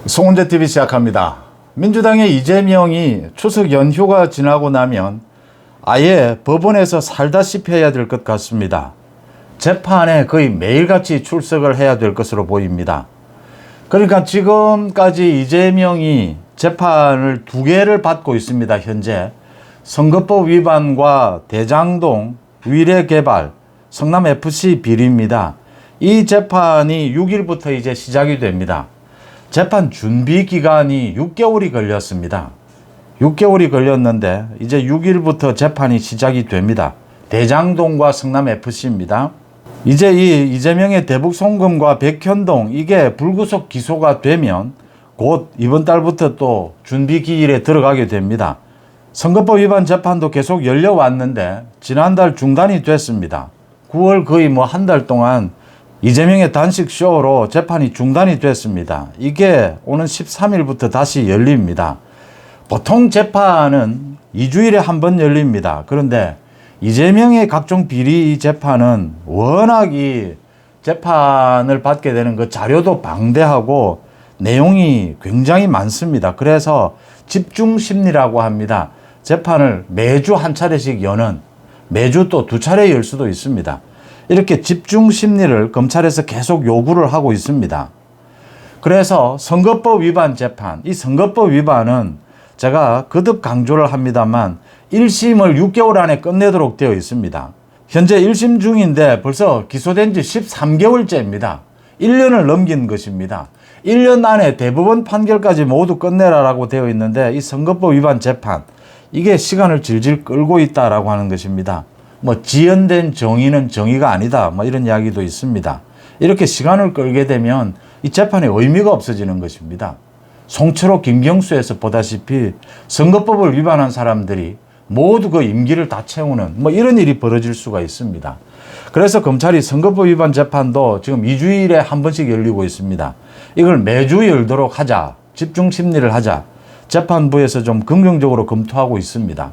송은재TV 시작합니다. 민주당의 이재명이 추석 연휴가 지나고 나면 아예 법원에서 살다시피 해야 될 것 같습니다. 재판에 거의 매일같이 출석을 해야 될 것으로 보입니다. 그러니까 지금까지 이재명이 재판을 2개를 받고 있습니다. 현재 선거법 위반과 대장동 위례개발 성남FC 비리입니다. 이 재판이 6일부터 이제 시작이 됩니다. 재판 준비 기간이 6개월이 걸렸습니다. 6개월이 걸렸는데 이제 6일부터 재판이 시작이 됩니다. 대장동과 성남FC입니다. 이제 이 이재명의 대북 송금과 백현동 이게 불구속 기소가 되면 곧 이번 달부터 또 준비 기일에 들어가게 됩니다. 선거법 위반 재판도 계속 열려왔는데 지난달 중단이 됐습니다. 9월 거의 한 달 동안 이재명의 단식 쇼로 재판이 중단이 됐습니다. 이게 오는 13일부터 다시 열립니다. 보통 재판은 2주일에 한 번 열립니다. 그런데 이재명의 각종 비리 재판은 워낙 이 재판을 받게 되는 그 자료도 방대하고 내용이 굉장히 많습니다. 그래서 집중심리라고 합니다. 재판을 매주 한 차례씩 여는, 매주 또 2차례 열 수도 있습니다. 이렇게 집중 심리를 검찰에서 계속 요구를 하고 있습니다. 그래서 선거법 위반 재판, 이 선거법 위반은 제가 거듭 강조를 합니다만 1심을 6개월 안에 끝내도록 되어 있습니다. 현재 1심 중인데 벌써 기소된 지 13개월째입니다. 1년을 넘긴 것입니다. 1년 안에 대법원 판결까지 모두 끝내라라고 되어 있는데 이 선거법 위반 재판, 이게 시간을 질질 끌고 있다라고 하는 것입니다. 지연된 정의는 정의가 아니다. 이런 이야기도 있습니다. 이렇게 시간을 끌게 되면 이 재판의 의미가 없어지는 것입니다. 송철호, 김경수에서 보다시피 선거법을 위반한 사람들이 모두 그 임기를 다 채우는 이런 일이 벌어질 수가 있습니다. 그래서 검찰이 선거법 위반 재판도 지금 2주일에 한 번씩 열리고 있습니다. 이걸 매주 열도록 하자. 집중 심리를 하자. 재판부에서 좀 긍정적으로 검토하고 있습니다.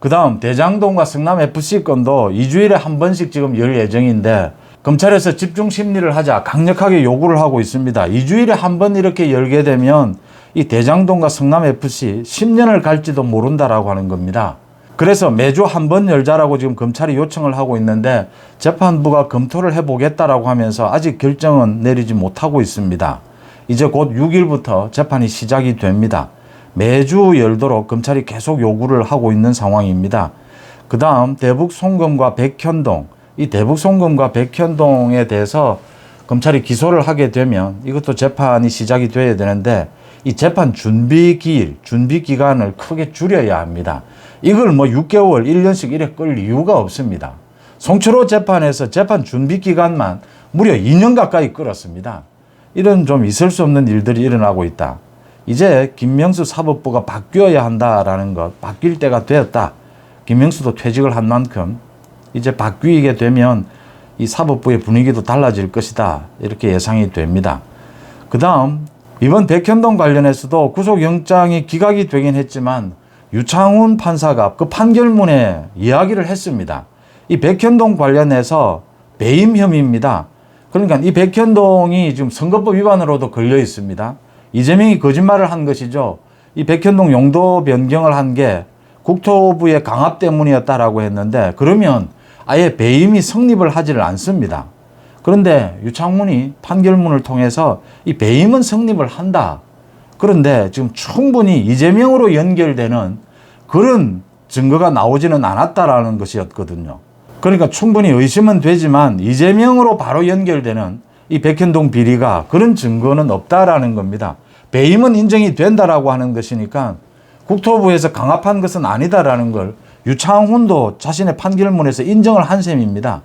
그 다음 대장동과 성남FC 건도 2주일에 한 번씩 지금 열 예정인데 검찰에서 집중 심리를 하자 강력하게 요구를 하고 있습니다. 2주일에 한 번 이렇게 열게 되면 이 대장동과 성남FC 10년을 갈지도 모른다라고 하는 겁니다. 그래서 매주 한 번 열자라고 지금 검찰이 요청을 하고 있는데 재판부가 검토를 해보겠다라고 하면서 아직 결정은 내리지 못하고 있습니다. 이제 곧 6일부터 재판이 시작이 됩니다. 매주 열도록 검찰이 계속 요구를 하고 있는 상황입니다. 그 다음 대북 송금과 백현동, 이 대북 송금과 백현동에 대해서 검찰이 기소를 하게 되면 이것도 재판이 시작이 돼야 되는데 이 재판 준비 기일, 준비 기간을 크게 줄여야 합니다. 이걸 6개월, 1년씩 이래 끌 이유가 없습니다. 송철호 재판에서 재판 준비 기간만 무려 2년 가까이 끌었습니다. 이런 좀 있을 수 없는 일들이 일어나고 있다. 이제 김명수 사법부가 바뀌어야 한다라는 것, 바뀔 때가 되었다. 김명수도 퇴직을 한 만큼 이제 바뀌게 되면 이 사법부의 분위기도 달라질 것이다. 이렇게 예상이 됩니다. 그 다음 이번 백현동 관련해서도 구속영장이 기각이 되긴 했지만 유창훈 판사가 그 판결문에 이야기를 했습니다. 이 백현동 관련해서 배임 혐의입니다. 그러니까 이 백현동이 지금 선거법 위반으로도 걸려 있습니다. 이재명이 거짓말을 한 것이죠. 이 백현동 용도 변경을 한 게 국토부의 강압 때문이었다라고 했는데 그러면 아예 배임이 성립을 하지를 않습니다. 그런데 유창훈이 판결문을 통해서 이 배임은 성립을 한다. 그런데 지금 충분히 이재명으로 연결되는 그런 증거가 나오지는 않았다라는 것이었거든요. 그러니까 충분히 의심은 되지만 이재명으로 바로 연결되는 이 백현동 비리가 그런 증거는 없다라는 겁니다. 배임은 인정이 된다라고 하는 것이니까 국토부에서 강압한 것은 아니다라는 걸 유창훈도 자신의 판결문에서 인정을 한 셈입니다.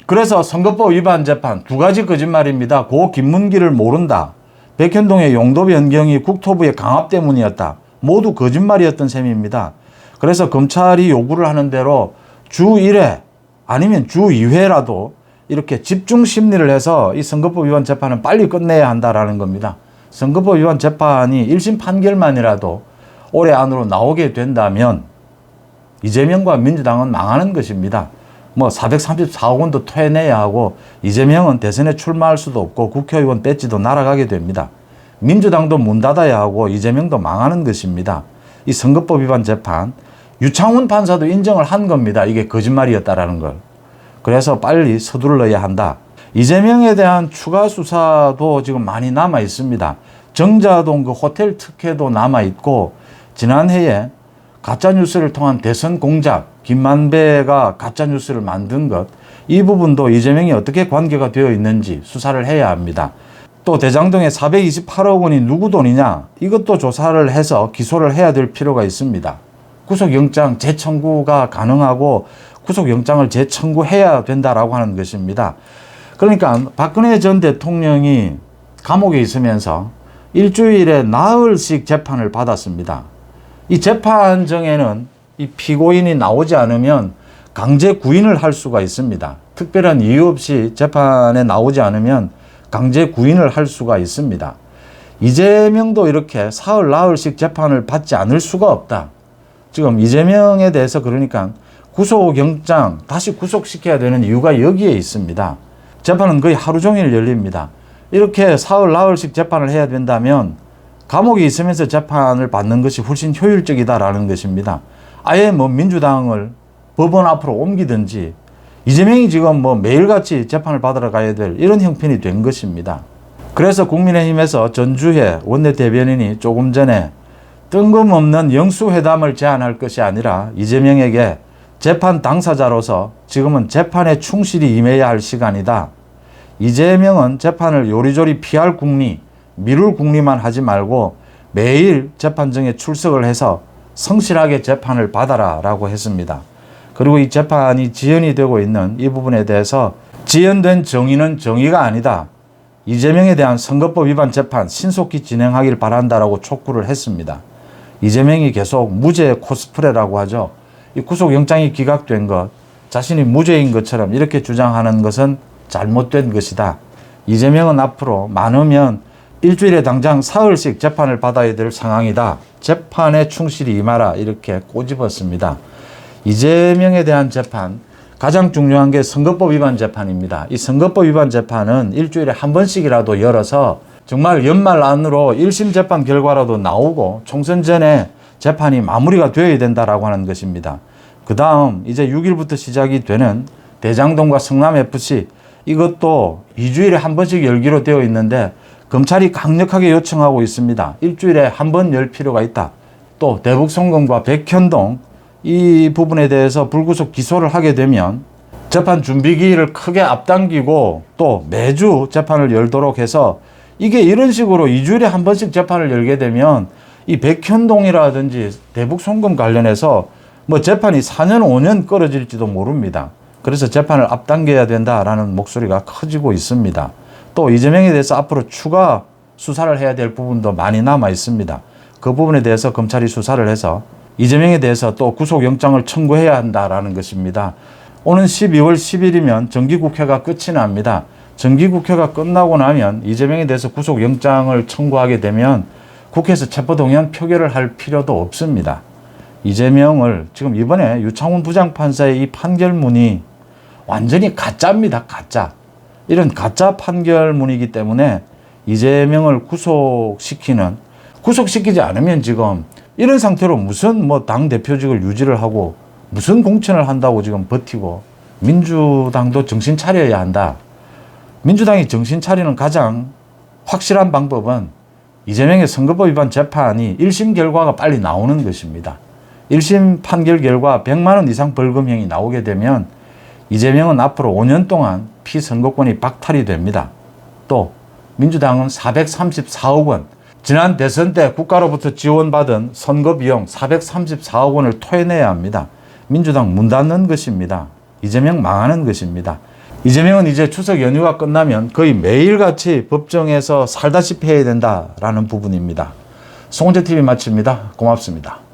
그래서 선거법 위반 재판 2가지 거짓말입니다. 고 김문기를 모른다. 백현동의 용도 변경이 국토부의 강압 때문이었다. 모두 거짓말이었던 셈입니다. 그래서 검찰이 요구를 하는 대로 주 1회 아니면 주 2회라도 이렇게 집중 심리를 해서 이 선거법 위반 재판은 빨리 끝내야 한다라는 겁니다. 선거법 위반 재판이 1심 판결만이라도 올해 안으로 나오게 된다면 이재명과 민주당은 망하는 것입니다. 434억 원도 토해내야 하고 이재명은 대선에 출마할 수도 없고 국회의원 배지도 날아가게 됩니다. 민주당도 문 닫아야 하고 이재명도 망하는 것입니다. 이 선거법 위반 재판, 유창훈 판사도 인정을 한 겁니다. 이게 거짓말이었다라는 걸. 그래서 빨리 서둘러야 한다. 이재명에 대한 추가 수사도 지금 많이 남아 있습니다. 정자동 그 호텔 특혜도 남아 있고, 지난해에 가짜뉴스를 통한 대선 공작, 김만배가 가짜뉴스를 만든 것, 이 부분도 이재명이 어떻게 관계가 되어 있는지 수사를 해야 합니다. 또 대장동의 428억 원이 누구 돈이냐, 이것도 조사를 해서 기소를 해야 될 필요가 있습니다. 구속영장 재청구가 가능하고 구속영장을 재청구해야 된다라고 하는 것입니다. 그러니까 박근혜 전 대통령이 감옥에 있으면서 일주일에 나흘씩 재판을 받았습니다. 이 재판정에는 이 피고인이 나오지 않으면 강제 구인을 할 수가 있습니다. 특별한 이유 없이 재판에 나오지 않으면 강제 구인을 할 수가 있습니다. 이재명도 이렇게 사흘 나흘씩 재판을 받지 않을 수가 없다. 지금 이재명에 대해서 그러니까 구속영장 다시 구속시켜야 되는 이유가 여기에 있습니다. 재판은 거의 하루 종일 열립니다. 이렇게 사흘 나흘씩 재판을 해야 된다면 감옥에 있으면서 재판을 받는 것이 훨씬 효율적이다라는 것입니다. 아예 뭐 민주당을 법원 앞으로 옮기든지 이재명이 지금 뭐 매일같이 재판을 받으러 가야 될 이런 형편이 된 것입니다. 그래서 국민의힘에서 전주혜 원내대변인이 조금 전에 뜬금없는 영수회담을 제안할 것이 아니라 이재명에게 재판 당사자로서 지금은 재판에 충실히 임해야 할 시간이다. 이재명은 재판을 요리조리 피할 궁리, 미룰 궁리만 하지 말고 매일 재판정에 출석을 해서 성실하게 재판을 받아라 라고 했습니다. 그리고 이 재판이 지연이 되고 있는 이 부분에 대해서 지연된 정의는 정의가 아니다. 이재명에 대한 선거법 위반 재판 신속히 진행하길 바란다라고 촉구를 했습니다. 이재명이 계속 무죄 코스프레라고 하죠. 이 구속영장이 기각된 것, 자신이 무죄인 것처럼 이렇게 주장하는 것은 잘못된 것이다. 이재명은 앞으로 많으면 일주일에 당장 사흘씩 재판을 받아야 될 상황이다. 재판에 충실히 임하라 이렇게 꼬집었습니다. 이재명에 대한 재판, 가장 중요한 게 선거법 위반 재판입니다. 이 선거법 위반 재판은 일주일에 한 번씩이라도 열어서 정말 연말 안으로 1심 재판 결과라도 나오고 총선 전에 재판이 마무리가 되어야 된다라고 하는 것입니다. 그 다음 이제 6일부터 시작이 되는 대장동과 성남FC, 이것도 2주일에 한 번씩 열기로 되어 있는데 검찰이 강력하게 요청하고 있습니다. 일주일에 한 번 열 필요가 있다. 또 대북송금과 백현동, 이 부분에 대해서 불구속 기소를 하게 되면 재판 준비기일을 크게 앞당기고 또 매주 재판을 열도록 해서, 이게 이런 식으로 2주일에 한 번씩 재판을 열게 되면 이 백현동이라든지 대북송금 관련해서 뭐 재판이 4년 5년 끌어질지도 모릅니다. 그래서 재판을 앞당겨야 된다라는 목소리가 커지고 있습니다. 또 이재명에 대해서 앞으로 추가 수사를 해야 될 부분도 많이 남아 있습니다. 그 부분에 대해서 검찰이 수사를 해서 이재명에 대해서 또 구속영장을 청구해야 한다라는 것입니다. 오는 12월 10일이면 정기국회가 끝이 납니다. 정기국회가 끝나고 나면 이재명에 대해서 구속영장을 청구하게 되면 국회에서 체포동의안 표결을 할 필요도 없습니다. 이재명을 지금 이번에 유창훈 부장판사의 이 판결문이 완전히 가짜입니다. 가짜. 이런 가짜 판결문이기 때문에 이재명을 구속시키지 않으면 지금 이런 상태로 무슨 뭐 당대표직을 유지를 하고 무슨 공천을 한다고 지금 버티고, 민주당도 정신 차려야 한다. 민주당이 정신 차리는 가장 확실한 방법은 이재명의 선거법 위반 재판이 1심 결과가 빨리 나오는 것입니다. 1심 판결 결과 100만 원 이상 벌금형이 나오게 되면 이재명은 앞으로 5년 동안 피선거권이 박탈이 됩니다. 또 민주당은 434억 원, 지난 대선 때 국가로부터 지원받은 선거 비용 434억 원을 토해내야 합니다. 민주당 문 닫는 것입니다. 이재명 망하는 것입니다. 이재명은 이제 추석 연휴가 끝나면 거의 매일같이 법정에서 살다시피 해야 된다라는 부분입니다. 송재TV 마칩니다. 고맙습니다.